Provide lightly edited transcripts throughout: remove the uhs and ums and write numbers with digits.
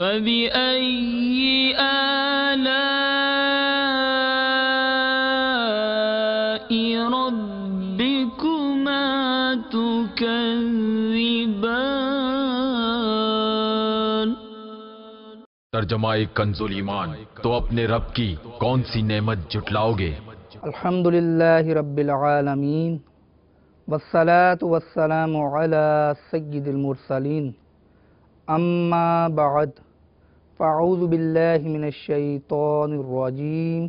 فَبِأَيِّ آلَاءِ رَبِّكُمَا تُكَذِّبَانِ۔ ترجمہ کنز ایمان، تو اپنے رب کی کون سی نعمت جھٹلاؤ گے؟ الحمدللہ رب العالمین والصلاة والسلام علی سید المرسلین، اما بعد فاعوذ باللہ من الشیطان الرجیم،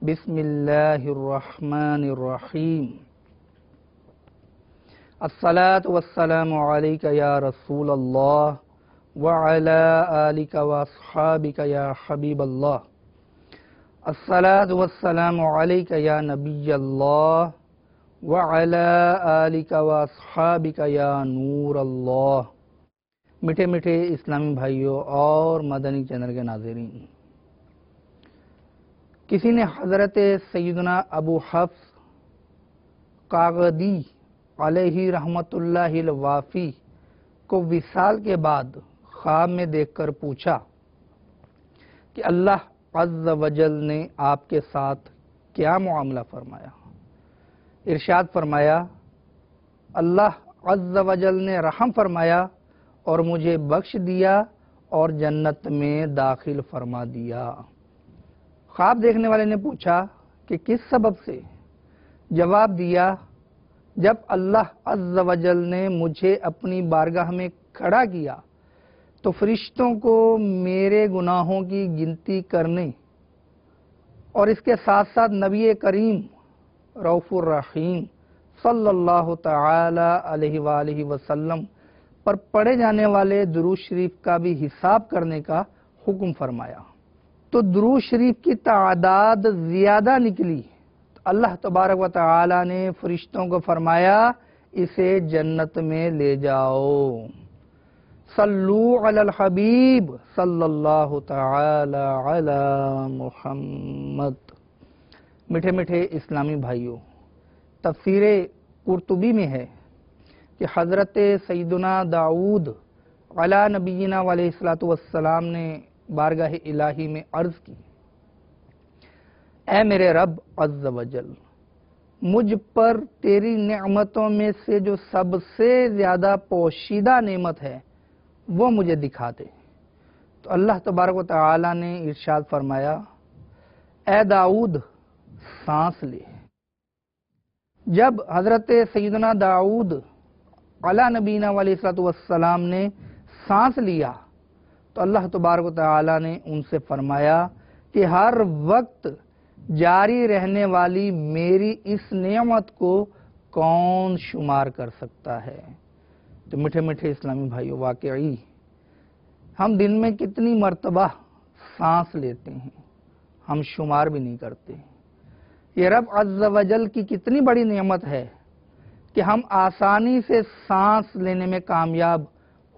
بسم اللہ الرحمن الرحیم۔ الصلاة والسلام علیک یا رسول اللہ وعلی آلک واصحابک یا حبیب اللہ۔ الصلاة والسلام علیک یا نبی اللہ وعلی آلک واصحابک یا نور اللہ۔ میٹھے میٹھے اسلامی بھائیوں اور مدنی چینل کے ناظرین، کسی نے حضرت سیدنا ابو حفص کاغدی علیہ رحمت اللہ الوافی کو وصال کے بعد خواب میں دیکھ کر پوچھا کہ اللہ عز و جل نے آپ کے ساتھ کیا معاملہ فرمایا؟ ارشاد فرمایا، اللہ عز و جل نے رحم فرمایا اور مجھے بخش دیا اور جنت میں داخل فرما دیا۔ خواب دیکھنے والے نے پوچھا کہ کس سبب سے؟ جواب دیا، جب اللہ عز و جل نے مجھے اپنی بارگاہ میں کھڑا کیا تو فرشتوں کو میرے گناہوں کی گنتی کرنے اور اس کے ساتھ ساتھ نبی کریم رؤوف الرحیم صلی اللہ تعالی علیہ وآلہ وسلم پر پڑھے جانے والے درود شریف کا بھی حساب کرنے کا حکم فرمایا۔ تو درود شریف کی تعداد زیادہ نکلی تو اللہ تبارک و تعالی نے فرشتوں کو فرمایا، اسے جنت میں لے جاؤ۔ صلو علی الحبیب صلی اللہ تعالی علی محمد۔ میٹھے میٹھے اسلامی بھائیوں، تفسیر قرطبی میں ہے کہ حضرت سیدنا داؤد علی نبینا علیہ الصلوۃ والسلام نے بارگاہ الہی میں عرض کی، اے میرے رب عز و جل، مجھ پر تیری نعمتوں میں سے جو سب سے زیادہ پوشیدہ نعمت ہے وہ مجھے دکھا دے۔ تو اللہ تبارک و تعالی نے ارشاد فرمایا، اے داؤد سانس لے۔ جب حضرت سیدنا داؤد علی نبینا علیہ الصلوۃ والسلام نے سانس لیا تو اللہ تبارک و تعالی نے ان سے فرمایا کہ ہر وقت جاری رہنے والی میری اس نعمت کو کون شمار کر سکتا ہے؟ تو میٹھے میٹھے اسلامی بھائیوں، واقعی ہم دن میں کتنی مرتبہ سانس لیتے ہیں، ہم شمار بھی نہیں کرتے۔ یہ رب عز و جل کی کتنی بڑی نعمت ہے کہ ہم آسانی سے سانس لینے میں کامیاب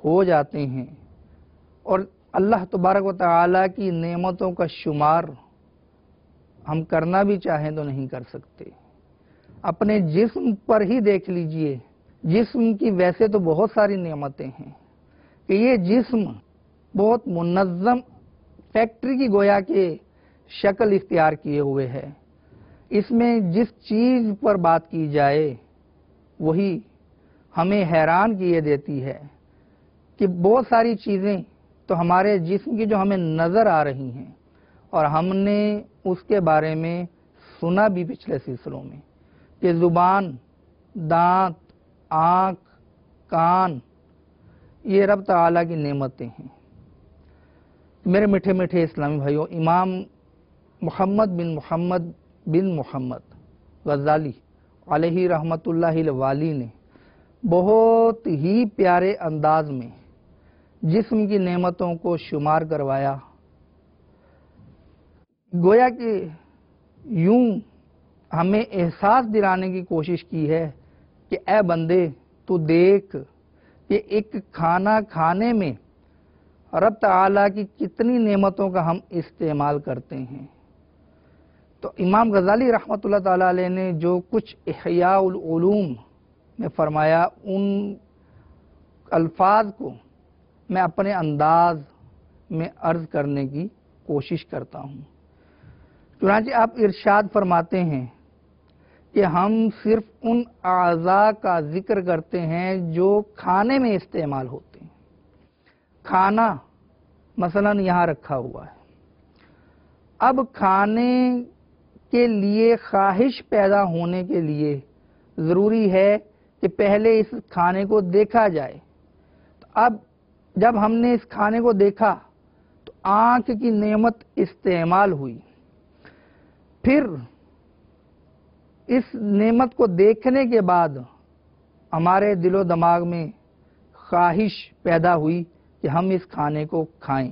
ہو جاتے ہیں، اور اللہ تبارک و تعالی کی نعمتوں کا شمار ہم کرنا بھی چاہیں تو نہیں کر سکتے۔ اپنے جسم پر ہی دیکھ لیجئے، جسم کی ویسے تو بہت ساری نعمتیں ہیں کہ یہ جسم بہت منظم فیکٹری کی گویا کہ شکل اختیار کیے ہوئے ہے۔ اس میں جس چیز پر بات کی جائے وہی ہمیں حیران کیے دیتی ہے کہ بہت ساری چیزیں تو ہمارے جسم کی جو ہمیں نظر آ رہی ہیں اور ہم نے اس کے بارے میں سنا بھی پچھلے سلسلوں میں کہ زبان، دانت، آنکھ، کان، یہ رب تعالیٰ کی نعمتیں ہیں۔ میرے میٹھے میٹھے اسلامی بھائیوں، امام محمد بن محمد غزالی علیہ رحمت اللہ الوالی نے بہت ہی پیارے انداز میں جسم کی نعمتوں کو شمار کروایا، گویا کہ یوں ہمیں احساس دلانے کی کوشش کی ہے کہ اے بندے تو دیکھ کہ ایک کھانا کھانے میں رب تعالیٰ کی کتنی نعمتوں کا ہم استعمال کرتے ہیں۔ تو امام غزالی رحمۃ اللہ تعالیٰ علیہ نے جو کچھ احیاء العلوم میں فرمایا، ان الفاظ کو میں اپنے انداز میں عرض کرنے کی کوشش کرتا ہوں۔ چنانچہ آپ ارشاد فرماتے ہیں کہ ہم صرف ان اعضاء کا ذکر کرتے ہیں جو کھانے میں استعمال ہوتے ہیں۔ کھانا مثلا یہاں رکھا ہوا ہے، اب کھانے کے لیے خواہش پیدا ہونے کے لیے ضروری ہے کہ پہلے اس کھانے کو دیکھا جائے۔ تو اب جب ہم نے اس کھانے کو دیکھا تو آنکھ کی نعمت استعمال ہوئی، پھر اس نعمت کو دیکھنے کے بعد ہمارے دل و دماغ میں خواہش پیدا ہوئی کہ ہم اس کھانے کو کھائیں۔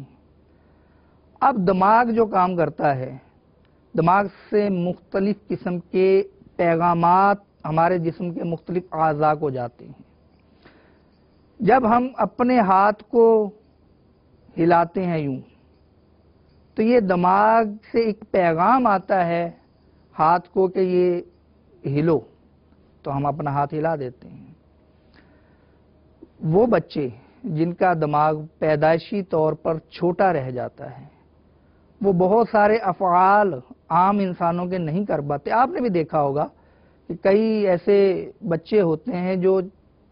اب دماغ جو کام کرتا ہے، دماغ سے مختلف قسم کے پیغامات ہمارے جسم کے مختلف اعضاء کو جاتے ہیں۔ جب ہم اپنے ہاتھ کو ہلاتے ہیں یوں، تو یہ دماغ سے ایک پیغام آتا ہے ہاتھ کو کہ یہ ہلو، تو ہم اپنا ہاتھ ہلا دیتے ہیں۔ وہ بچے جن کا دماغ پیدائشی طور پر چھوٹا رہ جاتا ہے، وہ بہت سارے افعال عام انسانوں کے نہیں کر پاتے۔ آپ نے بھی دیکھا ہوگا کہ کئی ایسے بچے ہوتے ہیں جو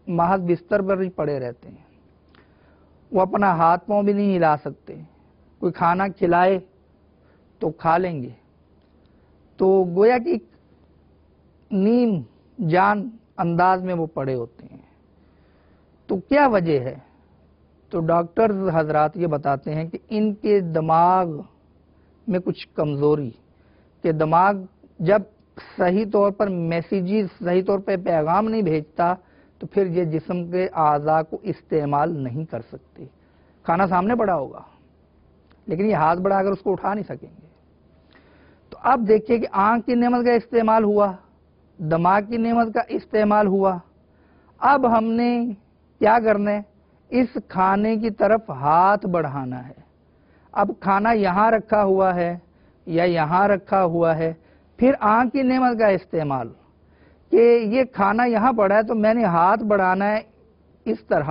محض بستر پر ہی پڑے رہتے ہیں، وہ اپنا ہاتھ پاؤں بھی نہیں ہلا سکتے، کوئی کھانا کھلائے تو کھا لیں گے، تو گویا کہ ایک نیم جان انداز میں وہ پڑے ہوتے ہیں۔ تو کیا وجہ ہے؟ تو ڈاکٹرز حضرات یہ بتاتے ہیں کہ ان کے دماغ میں کچھ کمزوری، کہ دماغ جب صحیح طور پر میسیجز، صحیح طور پہ پیغام نہیں بھیجتا تو پھر یہ جسم کے اعضاء کو استعمال نہیں کر سکتے۔ کھانا سامنے پڑا ہوگا لیکن یہ ہاتھ بڑھا کر اس کو اٹھا نہیں سکیں گے۔ تو اب دیکھیے کہ آنکھ کی نعمت کا استعمال ہوا، دماغ کی نعمت کا استعمال ہوا، اب ہم نے کیا کرنا ہے؟ اس کھانے کی طرف ہاتھ بڑھانا ہے۔ اب کھانا یہاں رکھا ہوا ہے یا یہاں رکھا ہوا ہے، پھر آنکھ کی نعمت کا استعمال کہ یہ کھانا یہاں پڑا ہے تو میں نے ہاتھ بڑھانا ہے اس طرح،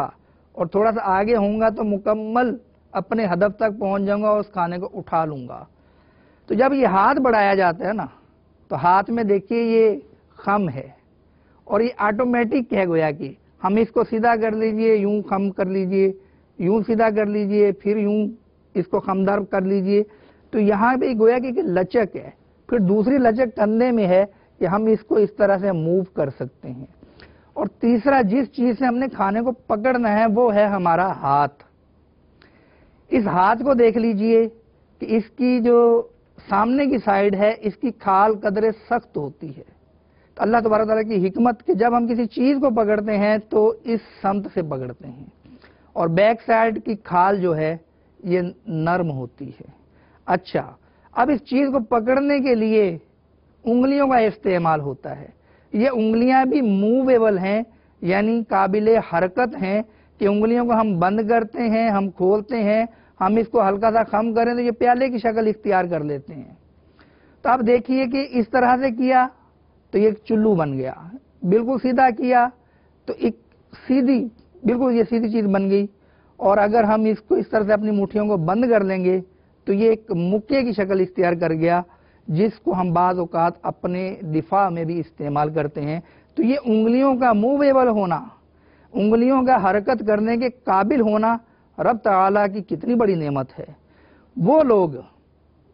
اور تھوڑا سا آگے ہوں گا تو مکمل اپنے ہدف تک پہنچ جاؤں گا اور اس کھانے کو اٹھا لوں گا۔ تو جب یہ ہاتھ بڑھایا جاتا ہے نا، تو ہاتھ میں دیکھیے یہ خم ہے اور یہ آٹومیٹک ہے، گویا کہ ہم اس کو سیدھا کر لیجئے، یوں خم کر لیجئے، یوں سیدھا کر لیجئے، پھر یوں اس کو خمدار کر لیجئے، تو یہاں بھی گویا کہ لچک ہے۔ پھر دوسری لچک کندھے میں ہے کہ ہم اس کو اس طرح سے موو کر سکتے ہیں۔ اور تیسرا جس چیز سے ہم نے کھانے کو پکڑنا ہے وہ ہے ہمارا ہاتھ۔ اس ہاتھ کو دیکھ لیجئے کہ اس کی جو سامنے کی سائیڈ ہے اس کی کھال قدرے سخت ہوتی ہے۔ تو اللہ تبارک تعالیٰ کی حکمت کہ جب ہم کسی چیز کو پکڑتے ہیں تو اس سمت سے پکڑتے ہیں، اور بیک سائیڈ کی کھال جو ہے یہ نرم ہوتی ہے۔ اچھا، اب اس چیز کو پکڑنے کے لیے انگلیوں کا استعمال ہوتا ہے۔ یہ انگلیاں بھی موویبل ہیں، یعنی قابل حرکت ہیں، کہ انگلیوں کو ہم بند کرتے ہیں، ہم کھولتے ہیں، ہم اس کو ہلکا سا خم کریں تو یہ پیالے کی شکل اختیار کر لیتے ہیں۔ تو اب دیکھیے کہ اس طرح سے کیا تو یہ ایک چلو بن گیا، بالکل سیدھا کیا تو ایک سیدھی، بالکل یہ سیدھی چیز بن گئی، اور اگر ہم اس کو اس طرح سے اپنی مٹھیوں کو بند کر لیں گے تو یہ ایک مکے کی شکل اختیار کر گیا، جس کو ہم بعض اوقات اپنے دفاع میں بھی استعمال کرتے ہیں۔ تو یہ انگلیوں کا موویبل ہونا، انگلیوں کا حرکت کرنے کے قابل ہونا رب تعالیٰ کی کتنی بڑی نعمت ہے۔ وہ لوگ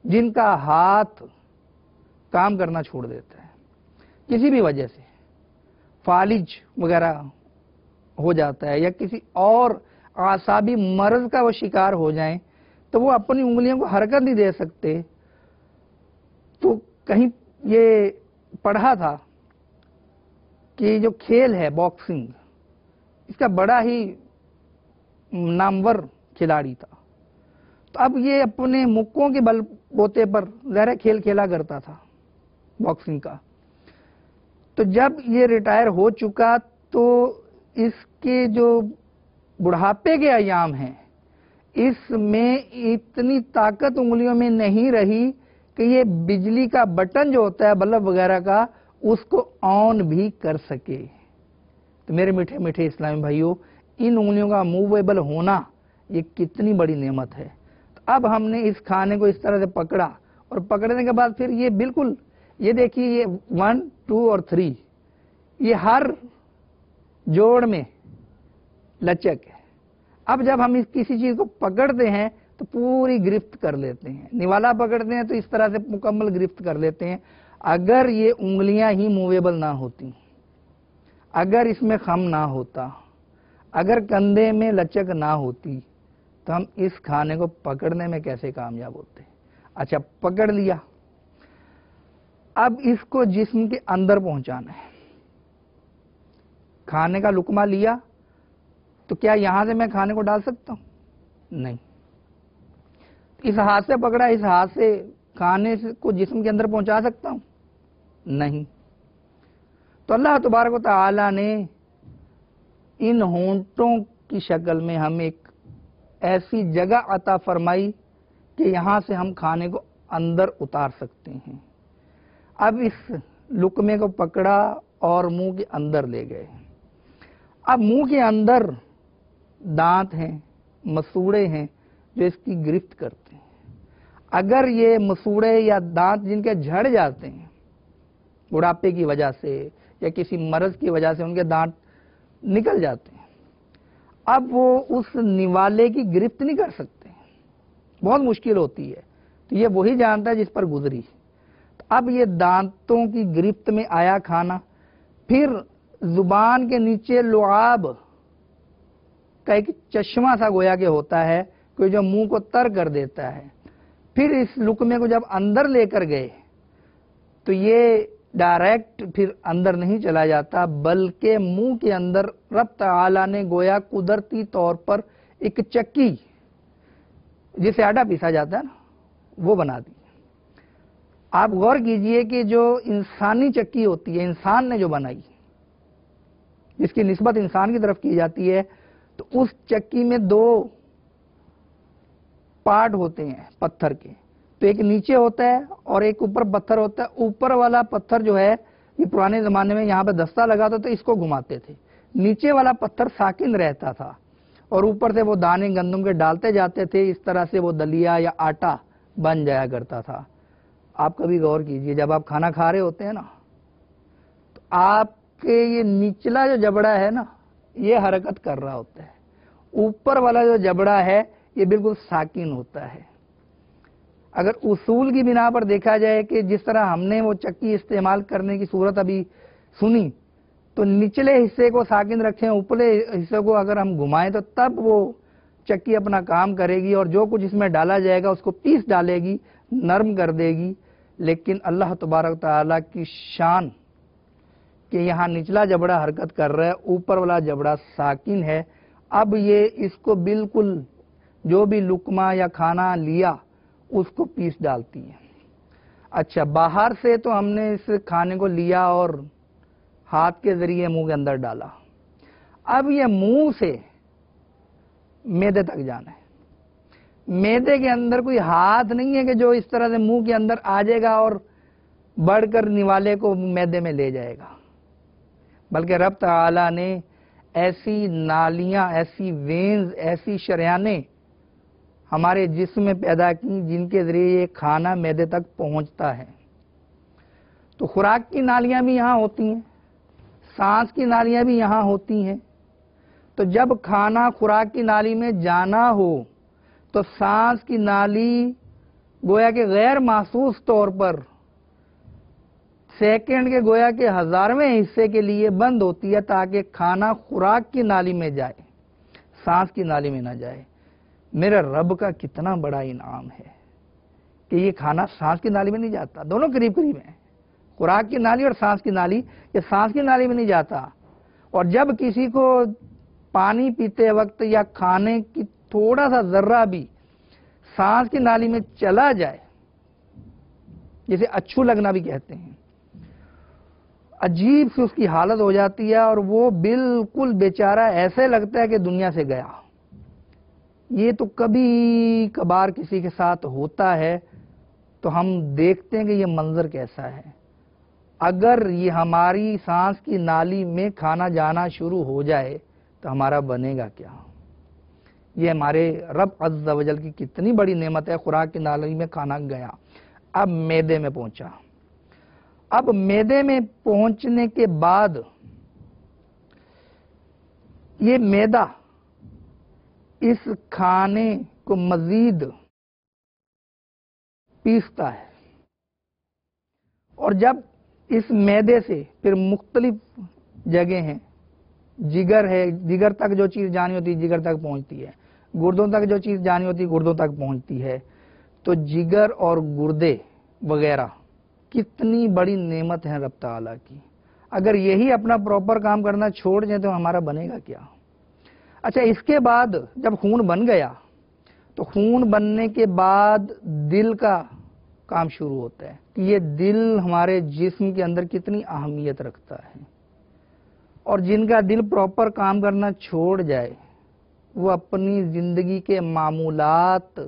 جن کا ہاتھ کام کرنا چھوڑ دیتا ہے کسی بھی وجہ سے، فالج وغیرہ ہو جاتا ہے یا کسی اور اعصابی مرض کا وہ شکار ہو جائیں، تو وہ اپنی انگلیوں کو حرکت نہیں دے سکتے۔ تو کہیں یہ پڑھا تھا کہ جو کھیل ہے باکسنگ، اس کا بڑا ہی نامور کھلاڑی تھا، تو اب یہ اپنے مکوں کے بل بوتے پر ظاہر کھیل کھیلا کرتا تھا باکسنگ کا۔ تو جب یہ ریٹائر ہو چکا تو اس کے جو بڑھاپے کے ایام ہیں اس میں اتنی طاقت انگلیوں میں نہیں رہی کہ یہ بجلی کا بٹن جو ہوتا ہے بلب وغیرہ کا اس کو آن بھی کر سکے۔ تو میرے میٹھے میٹھے اسلامی بھائیوں، ان انگلیوں کا موویبل ہونا یہ کتنی بڑی نعمت ہے۔ تو اب ہم نے اس کھانے کو اس طرح سے پکڑا اور پکڑنے کے بعد پھر یہ بالکل یہ دیکھیے یہ 1 2 اور 3 یہ ہر جوڑ میں لچک ہے۔ اب جب ہم اس کسی چیز کو پکڑتے ہیں تو پوری گرفت کر لیتے ہیں، نوالا پکڑتے ہیں تو اس طرح سے مکمل گرفت کر لیتے ہیں۔ اگر یہ انگلیاں ہی موویبل نہ ہوتی، اگر اس میں خم نہ ہوتا، اگر کندھے میں لچک نہ ہوتی تو ہم اس کھانے کو پکڑنے میں کیسے کامیاب ہوتے؟ اچھا پکڑ لیا، اب اس کو جسم کے اندر پہنچانا ہے۔ کھانے کا لقمہ لیا تو کیا یہاں سے میں کھانے کو ڈال سکتا ہوں؟ نہیں۔ اس ہاتھ سے پکڑا، اس ہاتھ سے کھانے کو جسم کے اندر پہنچا سکتا ہوں؟ نہیں۔ تو اللہ تبارک و تعالی نے ان ہونٹوں کی شکل میں ہم ایک ایسی جگہ عطا فرمائی کہ یہاں سے ہم کھانے کو اندر اتار سکتے ہیں۔ اب اس لقمے کو پکڑا اور منہ کے اندر لے گئے۔ اب منہ کے اندر دانت ہیں، مسوڑے ہیں جو اس کی گرفت کرتے ہیں۔ اگر یہ مسوڑے یا دانت جن کے جھڑ جاتے ہیں بڑھاپے کی وجہ سے یا کسی مرض کی وجہ سے ان کے دانت نکل جاتے ہیں، اب وہ اس نوالے کی گرفت نہیں کر سکتے، بہت مشکل ہوتی ہے۔ تو یہ وہی جانتا ہے جس پر گزری۔ اب یہ دانتوں کی گرفت میں آیا کھانا، پھر زبان کے نیچے لعاب کا ایک چشمہ سا گویا کہ ہوتا ہے کہ جو منہ کو تر کر دیتا ہے۔ پھر اس لقمے کو جب اندر لے کر گئے تو یہ ڈائریکٹ پھر اندر نہیں چلا جاتا، بلکہ منہ کے اندر رب تعالی نے گویا قدرتی طور پر ایک چکی جسے آٹا پیسا جاتا ہے نا وہ بنا دی۔ آپ غور کیجئے کہ جو انسانی چکی ہوتی ہے، انسان نے جو بنائی، جس کی نسبت انسان کی طرف کی جاتی ہے، تو اس چکی میں 2 پارٹ ہوتے ہیں پتھر کے، تو ایک نیچے ہوتا ہے اور ایک اوپر پتھر ہوتا ہے۔ اوپر والا پتھر جو ہے یہ پرانے زمانے میں یہاں پہ دستہ لگا تھا تو اس کو گھماتے تھے، نیچے والا پتھر ساکن رہتا تھا اور اوپر سے وہ دانے گندم کے ڈالتے جاتے تھے، اس طرح سے وہ دلیا یا آٹا بن جایا کرتا تھا۔ آپ کبھی غور کیجئے جب آپ کھانا کھا رہے ہوتے ہیں نا تو آپ کے یہ نچلا جو جبڑا ہے نا یہ حرکت کر رہا ہوتا ہے، اوپر والا جو جبڑا ہے یہ بالکل ساکن ہوتا ہے۔ اگر اصول کی بنا پر دیکھا جائے کہ جس طرح ہم نے وہ چکی استعمال کرنے کی صورت ابھی سنی، تو نچلے حصے کو ساکن رکھیں، اوپرلے حصے کو اگر ہم گھمائیں تو تب وہ چکی اپنا کام کرے گی اور جو کچھ اس میں ڈالا جائے گا اس کو پیس ڈالے گی، نرم کر دے گی۔ لیکن اللہ تبارک تعالیٰ کی شان کہ یہاں نچلا جبڑا حرکت کر رہا ہے، اوپر والا جبڑا ساکن ہے۔ اب یہ اس کو بالکل جو بھی لقمہ یا کھانا لیا اس کو پیس ڈالتی ہے۔ اچھا باہر سے تو ہم نے اس کھانے کو لیا اور ہاتھ کے ذریعے منہ کے اندر ڈالا، اب یہ منہ سے معدے تک جانا ہے۔ معدے کے اندر کوئی ہاتھ نہیں ہے کہ جو اس طرح سے منہ کے اندر آ جائے گا اور بڑھ کر نوالے کو معدے میں لے جائے گا، بلکہ رب تعالی نے ایسی نالیاں، ایسی وینز، ایسی شریانیں ہمارے جسم میں پیدا کی جن کے ذریعے یہ کھانا معدے تک پہنچتا ہے۔ تو خوراک کی نالیاں بھی یہاں ہوتی ہیں، سانس کی نالیاں بھی یہاں ہوتی ہیں۔ تو جب کھانا خوراک کی نالی میں جانا ہو تو سانس کی نالی گویا کہ غیر محسوس طور پر سیکنڈ کے گویا کہ 1000ویں حصے کے لیے بند ہوتی ہے تاکہ کھانا خوراک کی نالی میں جائے، سانس کی نالی میں نہ جائے۔ میرے رب کا کتنا بڑا انعام ہے کہ یہ کھانا سانس کی نالی میں نہیں جاتا، دونوں قریب قریب ہیں، خوراک کی نالی اور سانس کی نالی، یہ سانس کی نالی میں نہیں جاتا۔ اور جب کسی کو پانی پیتے وقت یا کھانے کی تھوڑا سا ذرہ بھی سانس کی نالی میں چلا جائے، جسے اچھو لگنا بھی کہتے ہیں، عجیب سی اس کی حالت ہو جاتی ہے اور وہ بالکل بیچارہ ایسے لگتا ہے کہ دنیا سے گیا۔ یہ تو کبھی کبھار کسی کے ساتھ ہوتا ہے تو ہم دیکھتے ہیں کہ یہ منظر کیسا ہے۔ اگر یہ ہماری سانس کی نالی میں کھانا جانا شروع ہو جائے تو ہمارا بنے گا کیا؟ یہ ہمارے رب عز و جل کی کتنی بڑی نعمت ہے. خوراک کی نالی میں کھانا گیا، اب معدے میں پہنچا. اب معدے میں پہنچنے کے بعد یہ معدہ اس کھانے کو مزید پیستا ہے، اور جب اس معدے سے پھر مختلف جگہ ہیں، جگر ہے، جگر تک جو چیز جانی ہوتی ہے جگر تک پہنچتی ہے، گردوں تک جو چیز جانی ہوتی ہے گردوں تک پہنچتی ہے. تو جگر اور گردے وغیرہ کتنی بڑی نعمت ہے رب تعالیٰ کی. اگر یہی اپنا پراپر کام کرنا چھوڑ جائیں تو ہمارا بنے گا کیا؟ اچھا، اس کے بعد جب خون بن گیا تو خون بننے کے بعد دل کا کام شروع ہوتا ہے. یہ دل ہمارے جسم کے اندر کتنی اہمیت رکھتا ہے، اور جن کا دل پراپر کام کرنا چھوڑ جائے وہ اپنی زندگی کے معمولات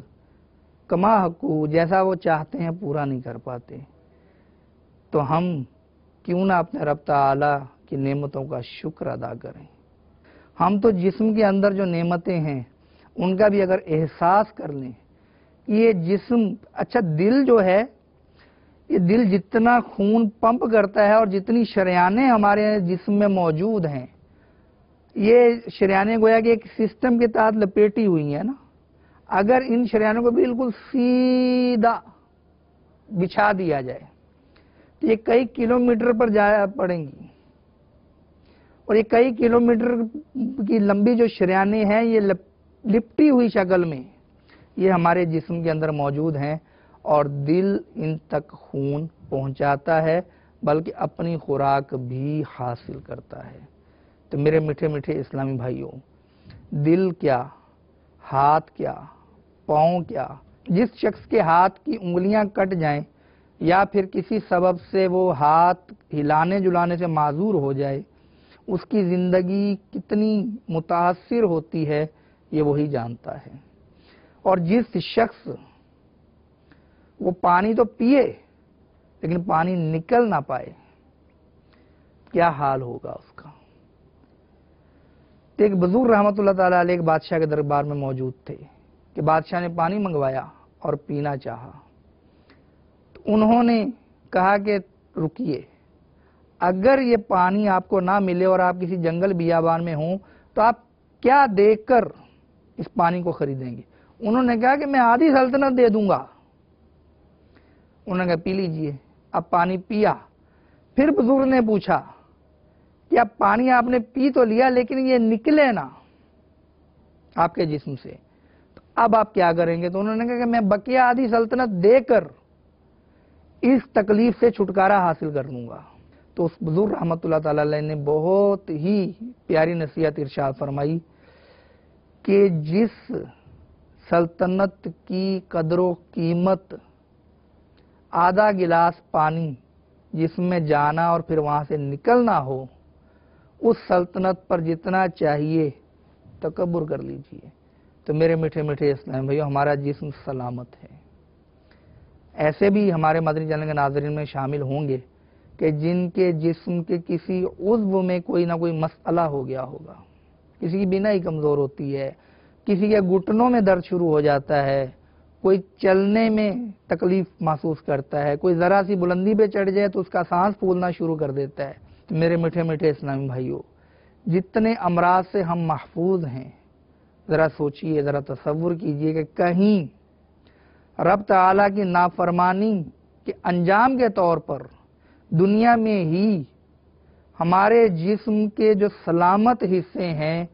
کما حقوق جیسا وہ چاہتے ہیں پورا نہیں کر پاتے. تو ہم کیوں نہ اپنے رب تعالی کی نعمتوں کا شکر ادا کریں. ہم تو جسم کے اندر جو نعمتیں ہیں ان کا بھی اگر احساس کر لیں، یہ جسم، اچھا دل جو ہے، یہ دل جتنا خون پمپ کرتا ہے اور جتنی شریانیں ہمارے جسم میں موجود ہیں، یہ شریانیں گویا کہ ایک سسٹم کے تحت لپیٹی ہوئی ہیں نا. اگر ان شریانوں کو بالکل سیدھا بچھا دیا جائے تو یہ کئی کلومیٹر پر جا پڑیں گی، اور یہ کئی کلومیٹر کی لمبی جو شریانیں ہیں یہ لپٹی ہوئی شکل میں یہ ہمارے جسم کے اندر موجود ہیں، اور دل ان تک خون پہنچاتا ہے بلکہ اپنی خوراک بھی حاصل کرتا ہے. تو میرے میٹھے میٹھے اسلامی بھائیوں، دل کیا، ہاتھ کیا، پاؤں کیا، جس شخص کے ہاتھ کی انگلیاں کٹ جائیں یا پھر کسی سبب سے وہ ہاتھ ہلانے جلانے سے معذور ہو جائے، اس کی زندگی کتنی متاثر ہوتی ہے یہ وہی جانتا ہے. اور جس شخص وہ پانی تو پیے لیکن پانی نکل نہ پائے، کیا حال ہوگا اس کا. ایک بزرگ رحمت اللہ تعالیٰ علیہ ایک بادشاہ کے دربار میں موجود تھے کہ بادشاہ نے پانی منگوایا اور پینا چاہا. تو انہوں نے کہا کہ رکیے، اگر یہ پانی آپ کو نہ ملے اور آپ کسی جنگل بیابان میں ہوں تو آپ کیا دے کر اس پانی کو خریدیں گے؟ انہوں نے کہا کہ میں آدھی سلطنت دے دوں گا. انہوں نے کہا پی لیجئے. اب پانی پیا. پھر بزرگ نے پوچھا کہ اب پانی آپ نے پی تو لیا لیکن یہ نکلے نا آپ کے جسم سے، تو اب آپ کیا کریں گے؟ تو انہوں نے کہا کہ میں بقیہ آدھی سلطنت دے کر اس تکلیف سے چھٹکارا حاصل کر لوں گا. تو اس بزرگ رحمت اللہ تعالی علیہ نے بہت ہی پیاری نصیحت ارشاد فرمائی کہ جس سلطنت کی قدر و قیمت آدھا گلاس پانی جس میں جانا اور پھر وہاں سے نکلنا ہو، اس سلطنت پر جتنا چاہیے تکبر کر لیجئے. تو میرے میٹھے میٹھے اسلام بھائیو، ہمارا جسم سلامت ہے. ایسے بھی ہمارے مدنی چینل کے ناظرین میں شامل ہوں گے کہ جن کے جسم کے کسی عضو میں کوئی نہ کوئی مسئلہ ہو گیا ہوگا. کسی کی بینائی کمزور ہوتی ہے، کسی کے گھٹنوں میں درد شروع ہو جاتا ہے، کوئی چلنے میں تکلیف محسوس کرتا ہے، کوئی ذرا سی بلندی پہ چڑھ جائے تو اس کا سانس پھولنا شروع کر دیتا ہے. تو میرے میٹھے میٹھے اسلامی بھائیوں، جتنے امراض سے ہم محفوظ ہیں، ذرا سوچئے، ذرا تصور کیجئے کہ کہیں رب تعالیٰ کی نافرمانی کے انجام کے طور پر دنیا میں ہی ہمارے جسم کے جو سلامت حصے ہیں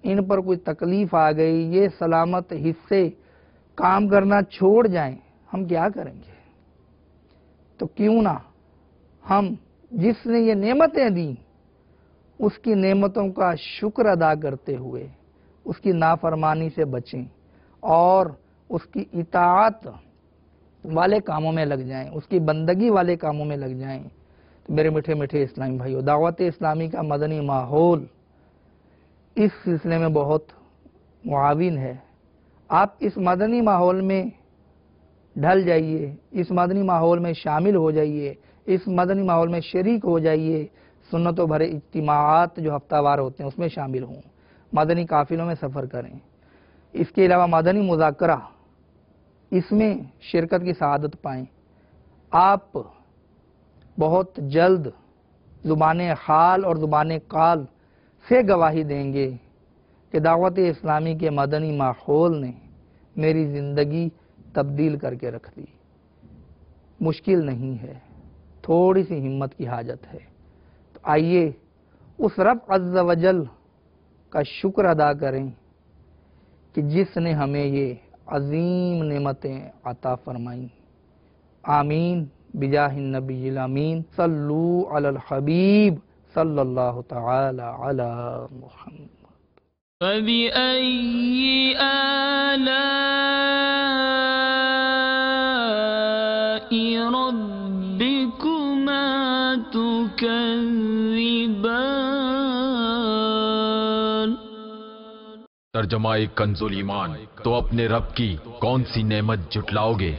ان پر کوئی تکلیف آ گئی، یہ سلامت حصے کام کرنا چھوڑ جائیں، ہم کیا کریں گے؟ تو کیوں نہ ہم جس نے یہ نعمتیں دیں اس کی نعمتوں کا شکر ادا کرتے ہوئے اس کی نافرمانی سے بچیں اور اس کی اطاعت والے کاموں میں لگ جائیں، اس کی بندگی والے کاموں میں لگ جائیں. تو میرے میٹھے میٹھے اسلامی بھائیو، دعوت اسلامی کا مدنی ماحول اس سلسلے میں بہت معاون ہے. آپ اس مدنی ماحول میں ڈھل جائیے، اس مدنی ماحول میں شامل ہو جائیے، اس مدنی ماحول میں شریک ہو جائیے. سنتوں بھرے اجتماعات جو ہفتہ وار ہوتے ہیں اس میں شامل ہوں، مدنی قافلوں میں سفر کریں. اس کے علاوہ مدنی مذاکرہ، اس میں شرکت کی سعادت پائیں۔ آپ بہت جلد زبان حال اور زبان قال سے گواہی دیں گے کہ دعوت اسلامی کے مدنی ماحول نے میری زندگی تبدیل کر کے رکھ دی۔ مشکل نہیں ہے، تھوڑی سی ہمت کی حاجت ہے۔ تو آئیے اس رب عز و جل کا شکر ادا کریں کہ جس نے ہمیں یہ عظیم نعمتیں عطا فرمائیں۔ آمین بجاہ النبی الامین، صلو علی الحبیب صلی اللہ تعالی علی محمد۔ فبأي آلاء ربكما تكذبان۔ ترجمہ کنز ایمان، تو اپنے رب کی کون سی نعمت جھٹلاؤ گے؟